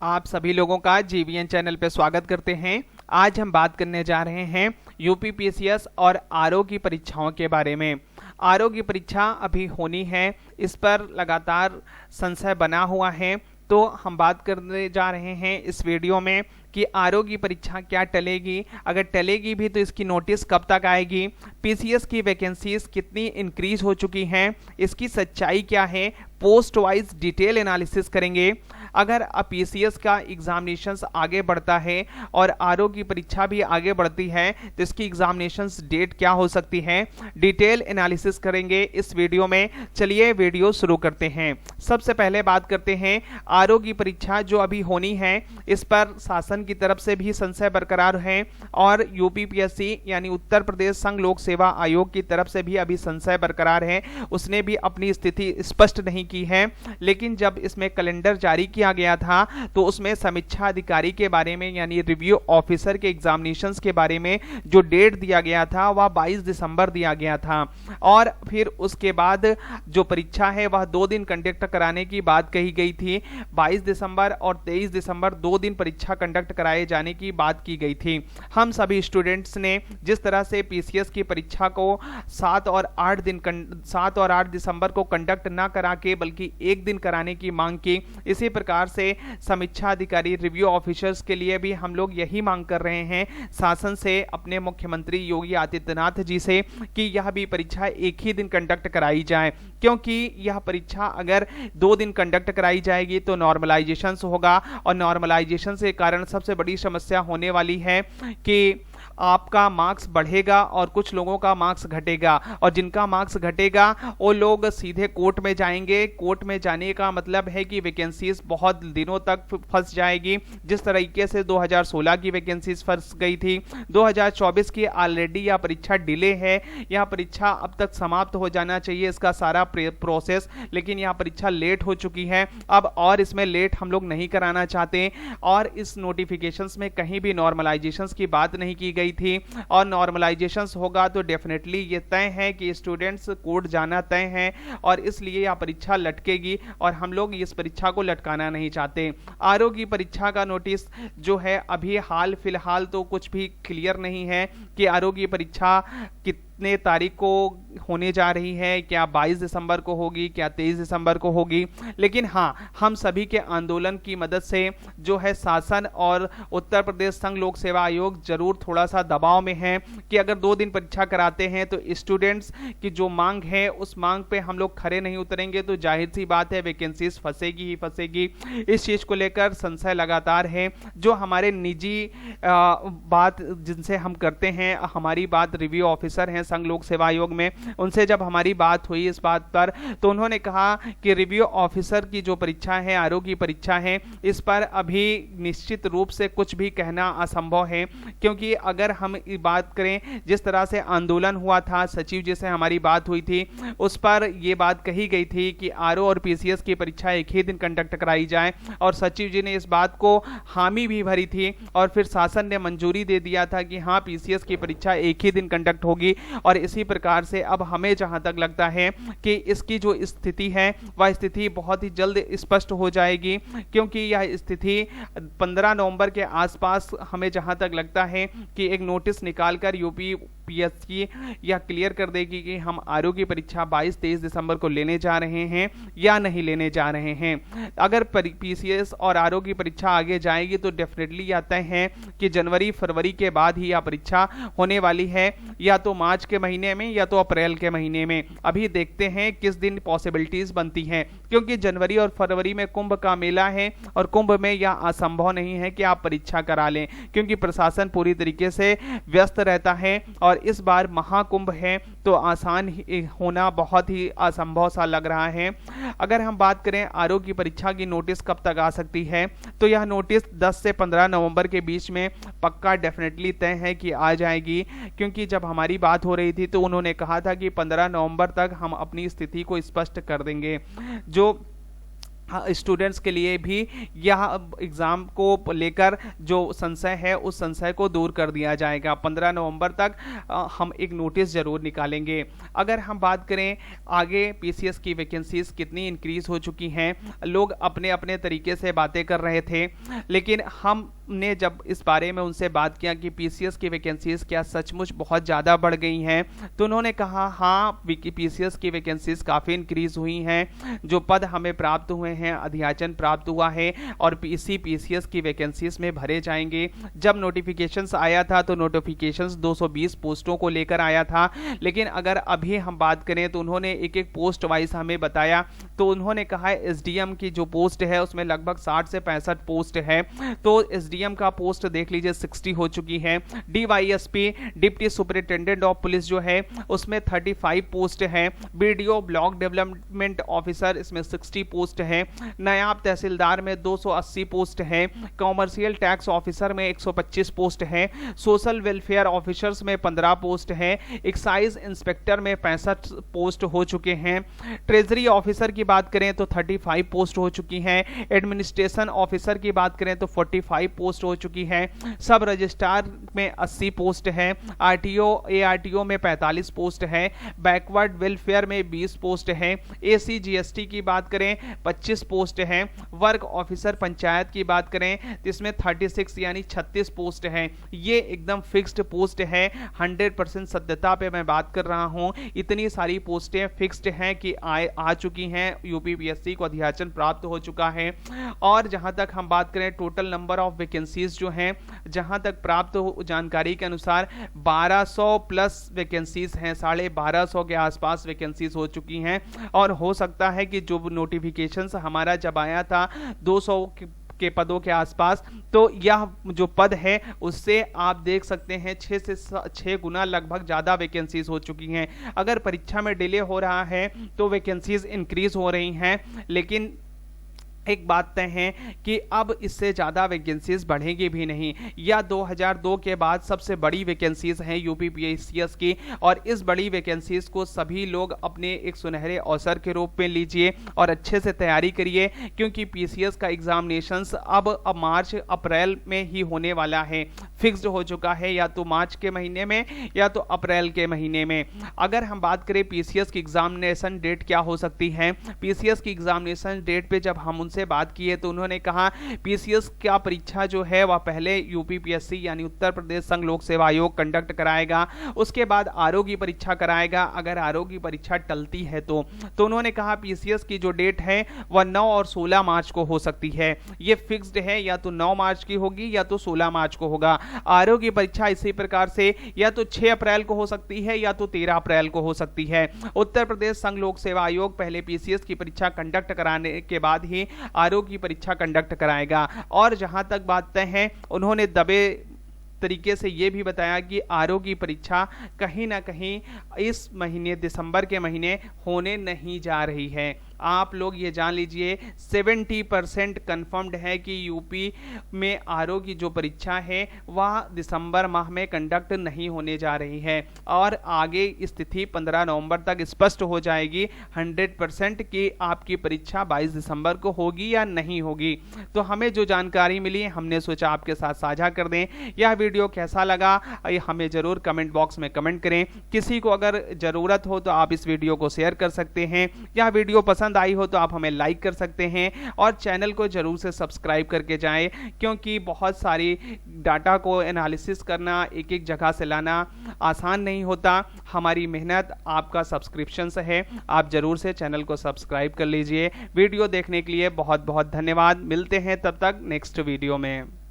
आप सभी लोगों का जीवीएन चैनल पे स्वागत करते हैं। आज हम बात करने जा रहे हैं यूपीपीएससी और आरओ की परीक्षाओं के बारे में। आरओ की परीक्षा अभी होनी है, इस पर लगातार संशय बना हुआ है, तो हम बात करने जा रहे हैं इस वीडियो में कि आरओ की परीक्षा क्या टलेगी, अगर टलेगी भी तो इसकी नोटिस कब तक आएगी, पीसीएस की वैकेंसीज कितनी इंक्रीज हो चुकी हैं, इसकी सच्चाई क्या है, पोस्ट वाइज डिटेल एनालिसिस करेंगे। अगर पीसीएस का एग्जामिनेशंस आगे बढ़ता है और आरओ की परीक्षा भी आगे बढ़ती है तो इसकी एग्जामिनेशंस डेट क्या हो सकती है, डिटेल एनालिसिस करेंगे इस वीडियो में। चलिए वीडियो शुरू करते हैं। सबसे पहले बात करते हैं आरओ की परीक्षा जो अभी होनी है, इस पर शासन की तरफ से भी संशय बरकरार है और यूपीपीएससी यानी उत्तर प्रदेश संघ लोक सेवा आयोग की तरफ से भी अभी संशय बरकरार है। उसने भी अपनी स्थिति स्पष्ट नहीं की है, लेकिन जब इसमें कैलेंडर जारी किया गया था तो उसमें समीक्षा अधिकारी के बारे में यानी रिव्यू ऑफिसर के एग्जामिनेशंस के बारे में जो डेट दिया गया था वह 22 दिसंबर दिया गया था और फिर उसके बाद जो परीक्षा है वह 2 दिन कंडक्ट कराने की बात कही गई थी। 22 दिसंबर और 23 दिसंबर 2 दिन परीक्षा कंडक्ट कराए जाने की बात की गई थी। हम सभी स्टूडेंट्स ने जिस तरह से पीसीएस की परीक्षा को 7 और 8 दिसंबर को कंडक्ट ना करा के बल्कि एक दिन कराने की मांग की, इसी प्रकार से समीक्षा अधिकारी रिव्यू ऑफिसर्स के लिए भी हम लोग यही मांग कर रहे हैं शासन से, अपने मुख्यमंत्री योगी आदित्यनाथ जी से, कि यह भी परीक्षा एक ही दिन कंडक्ट कराई जाए, क्योंकि यह परीक्षा अगर 2 दिन कंडक्ट कराई जाएगी तो नॉर्मलाइजेशन होगा और नॉर्मलाइजेशन के कारण सबसे बड़ी समस्या होने वाली है कि आपका मार्क्स बढ़ेगा और कुछ लोगों का मार्क्स घटेगा, और जिनका मार्क्स घटेगा वो लोग सीधे कोर्ट में जाएंगे। कोर्ट में जाने का मतलब है कि वैकेंसीज बहुत दिनों तक फंस जाएगी। जिस तरीके से 2016 की वैकेंसीज फंस गई थी, 2024 की ऑलरेडी यह परीक्षा डिले है। यह परीक्षा अब तक समाप्त हो जाना चाहिए इसका सारा प्रोसेस, लेकिन यह परीक्षा लेट हो चुकी है। अब और इसमें लेट हम लोग नहीं कराना चाहते और इस नोटिफिकेशंस में कहीं भी नॉर्मलाइजेशंस की बात नहीं की गई थी, और नॉर्मलाइजेशन होगा तो डेफिनेटली ये तय है कि स्टूडेंट्स कोर्ट जाना तय है और इसलिए यह परीक्षा लटकेगी और हम लोग इस परीक्षा को लटकाना नहीं चाहते। आरओ की परीक्षा का नोटिस जो है अभी हाल फिलहाल तो कुछ भी क्लियर नहीं है कि आरओ की परीक्षा कितने तारीख को होने जा रही है, क्या 22 दिसंबर को होगी, क्या 23 दिसंबर को होगी। लेकिन हाँ, हम सभी के आंदोलन की मदद से जो है शासन और उत्तर प्रदेश संघ लोक सेवा आयोग जरूर थोड़ा सा दबाव में है कि अगर 2 दिन परीक्षा कराते हैं तो स्टूडेंट्स की जो मांग है उस मांग पे हम लोग खरे नहीं उतरेंगे तो जाहिर सी बात है वैकेंसीज फंसेगी ही फंसेगी। इस चीज को लेकर संशय लगातार है। जो हमारे निजी बात जिनसे हम करते हैं, हमारी बात रिव्यू ऑफिसर हैं संघ लोक सेवा आयोग में, उनसे जब हमारी बात हुई इस बात पर तो उन्होंने कहा कि रिव्यू ऑफिसर की जो परीक्षा है, आरओ की परीक्षा है, इस पर अभी निश्चित रूप से कुछ भी कहना असंभव है, क्योंकि अगर हम बात करें जिस तरह से आंदोलन हुआ था, सचिव जी से हमारी बात हुई थी, उस पर यह बात कही गई थी कि आरओ और पीसीएस की परीक्षा एक ही दिन कंडक्ट कराई जाए और सचिव जी ने इस बात को हामी भी भरी थी और फिर शासन ने मंजूरी दे दिया था कि हाँ पीसीएस की परीक्षा एक ही दिन कंडक्ट होगी। और इसी प्रकार से अब हमें जहां तक लगता है कि इसकी जो स्थिति है वह स्थिति बहुत ही जल्द स्पष्ट हो जाएगी, क्योंकि यह स्थिति 15 नवंबर के आसपास हमें जहां तक लगता है कि एक नोटिस निकालकर यूपीपीएससी यह क्लियर कर देगी कि हम आरओ की परीक्षा 22-23 दिसंबर को लेने जा रहे हैं या नहीं लेने जा रहे हैं। अगर पीसीएस और आरओ की परीक्षा आगे जाएगी तो डेफिनेटली यह तय है कि जनवरी फरवरी के बाद ही यह परीक्षा होने वाली है, या तो मार्च के महीने में या तो अप्रैल के महीने में। अभी देखते हैं किस दिन पॉसिबिलिटीज बनती हैं, क्योंकि जनवरी और फरवरी में कुंभ का मेला है और कुंभ में यह असंभव नहीं है कि आप परीक्षा करा लें, क्योंकि प्रशासन पूरी तरीके से व्यस्त रहता है और इस बार महाकुंभ है तो आसान होना बहुत ही असंभव सा लग रहा है। अगर हम बात करें आरओ की परीक्षा की नोटिस कब तक आ सकती है, तो यह नोटिस 10 से 15 नवंबर के बीच में पक्का डेफिनेटली तय है कि आ जाएगी, क्योंकि जब हमारी बात हो रही थी तो उन्होंने कहा था कि 15 नवंबर तक हम अपनी स्थिति को स्पष्ट कर देंगे। जो स्टूडेंट्स के लिए भी यह एग्ज़ाम को लेकर जो संशय है उस संशय को दूर कर दिया जाएगा। 15 नवंबर तक हम एक नोटिस ज़रूर निकालेंगे। अगर हम बात करें आगे पीसीएस की वैकेंसीज कितनी इंक्रीज़ हो चुकी हैं, लोग अपने अपने तरीके से बातें कर रहे थे, लेकिन हमने जब इस बारे में उनसे बात किया कि पीसीएस की वैकेंसीज क्या सचमुच बहुत ज़्यादा बढ़ गई हैं, तो उन्होंने कहा हाँ पीसीएस की वैकेंसीज काफ़ी इंक्रीज़ हुई हैं, जो पद हमें प्राप्त हुए हैं, अध्याचन प्राप्त हुआ है और पीसीएस की वैकेंसीज में भरे जाएंगे। जब नोटिफिकेशंस आया था तो नोटिफिकेशंस 220 पोस्टों को लेकर आया था, लेकिन अगर अभी हम बात करें तो उन्होंने एक एक पोस्ट वाइज हमें बताया। तो उन्होंने कहा एसडीएम की जो पोस्ट है उसमें लगभग 60 से 65 पोस्ट है, तो एसडीएम का पोस्ट देख लीजिए 60 हो चुकी है। DYSP deputy superintendent of police जो है उसमें 35 पोस्ट है। बीडीओ ब्लॉक डेवलपमेंट ऑफिसर इसमें 60 पोस्ट है। नायब तहसीलदार में 280 पोस्ट है। कॉमर्शियल टैक्स ऑफिसर में 125 पोस्ट है। सोशल वेलफेयर ऑफिसर्स में 15 पोस्ट है। एक्साइज इंस्पेक्टर में 65 पोस्ट हो चुके हैं। ट्रेजरी ऑफिसर की बात करें तो 35 पोस्ट हो चुकी हैं। एडमिनिस्ट्रेशन ऑफिसर की बात करें तो 45 पोस्ट हो चुकी है। सब रजिस्ट्रार में 80 पोस्ट है। आरटीओ एआरटीओ में 45 पोस्ट है। बैकवर्ड वेलफेयर में 20 पोस्ट है। एसी जीएसटी की बात करें 25 पोस्ट है। वर्क ऑफिसर पंचायत की बात करें तो इसमें 36 यानी 36 पोस्ट है। ये एकदम फिक्स्ड पोस्ट है, 100% सत्यता पे मैं बात कर रहा हूं। इतनी सारी पोस्टें फिक्स्ड हैं कि आ चुकी हैं, यूपीपीएससी को अध्याचन प्राप्त हो चुका है। और जहां तक हम बात करें टोटल नंबर ऑफ वैकेंसीज जो हैं, जहां तक प्राप्त जानकारी के अनुसार 1200 प्लस वैकेंसीज हैं, 1250 के आसपास वैकेंसीज हो चुकी हैं। और हो सकता है कि जो नोटिफिकेशन हमारा जब आया था 200 के पदों के आसपास, तो यह जो पद है उससे आप देख सकते हैं 6 से 6 गुना लगभग ज़्यादा वैकेंसीज हो चुकी हैं। अगर परीक्षा में डिले हो रहा है तो वैकेंसीज इंक्रीज हो रही हैं, लेकिन एक बात तय है कि अब इससे ज़्यादा वैकेंसीज बढ़ेगी भी नहीं। या 2002 के बाद सबसे बड़ी वैकेंसीज हैं यूपीपीएससी की, और इस बड़ी वैकेंसीज को सभी लोग अपने एक सुनहरे अवसर के रूप में लीजिए और अच्छे से तैयारी करिए, क्योंकि पीसीएस का एग्जामिनेशंस अब मार्च अप्रैल में ही होने वाला है। फिक्स्ड हो चुका है, या तो मार्च के महीने में या तो अप्रैल के महीने में। अगर हम बात करें पीसीएस की एग्जामिनेशन डेट क्या हो सकती है, पीसीएस की एग्जामिनेशन डेट पे जब हम से बात की है तो उन्होंने कहा पीसीएस का परीक्षा जो है वह पहले यूपीपीएससी यानी उत्तर प्रदेश संघ लोक सेवा आयोग कंडक्ट कराएगा, उसके बाद आरओ की परीक्षा कराएगा। अगर आरओ की परीक्षा टलती है तो उन्होंने कहा पीसीएस की जो डेट है वह 9 और 16 मार्च को हो सकती है। ये फिक्स्ड है, या तो 9 मार्च की होगी या तो 16 मार्च को होगा। आरओ की परीक्षा इसी प्रकार से या तो 6 अप्रैल को हो सकती है या तो 13 अप्रैल को हो सकती है। उत्तर प्रदेश संघ लोक सेवा आयोग पहले पीसीएस की परीक्षा कंडक्ट कराने के बाद ही आरओ की परीक्षा कंडक्ट कराएगा। और जहां तक बात है, उन्होंने दबे तरीके से यह भी बताया कि आरओ की परीक्षा कहीं ना कहीं इस महीने दिसंबर के महीने होने नहीं जा रही है। आप लोग ये जान लीजिए 70% कंफर्म्ड है कि यूपी में आरओ की जो परीक्षा है वह दिसंबर माह में कंडक्ट नहीं होने जा रही है, और आगे स्थिति 15 नवंबर तक स्पष्ट हो जाएगी 100% कि आपकी परीक्षा 22 दिसंबर को होगी या नहीं होगी। तो हमें जो जानकारी मिली हमने सोचा आपके साथ साझा कर दें। यह वीडियो कैसा लगा हमें जरूर कमेंट बॉक्स में कमेंट करें। किसी को अगर जरूरत हो तो आप इस वीडियो को शेयर कर सकते हैं। यह वीडियो पसंद आई हो तो आप हमें लाइक कर सकते हैं, और चैनल को जरूर से सब्सक्राइब करके जाएं, क्योंकि बहुत सारी डाटा को एनालिसिस करना, एक एक जगह से लाना आसान नहीं होता। हमारी मेहनत आपका सब्सक्रिप्शन से है। आप जरूर से चैनल को सब्सक्राइब कर लीजिए। वीडियो देखने के लिए बहुत बहुत धन्यवाद। मिलते हैं तब तक नेक्स्ट वीडियो में।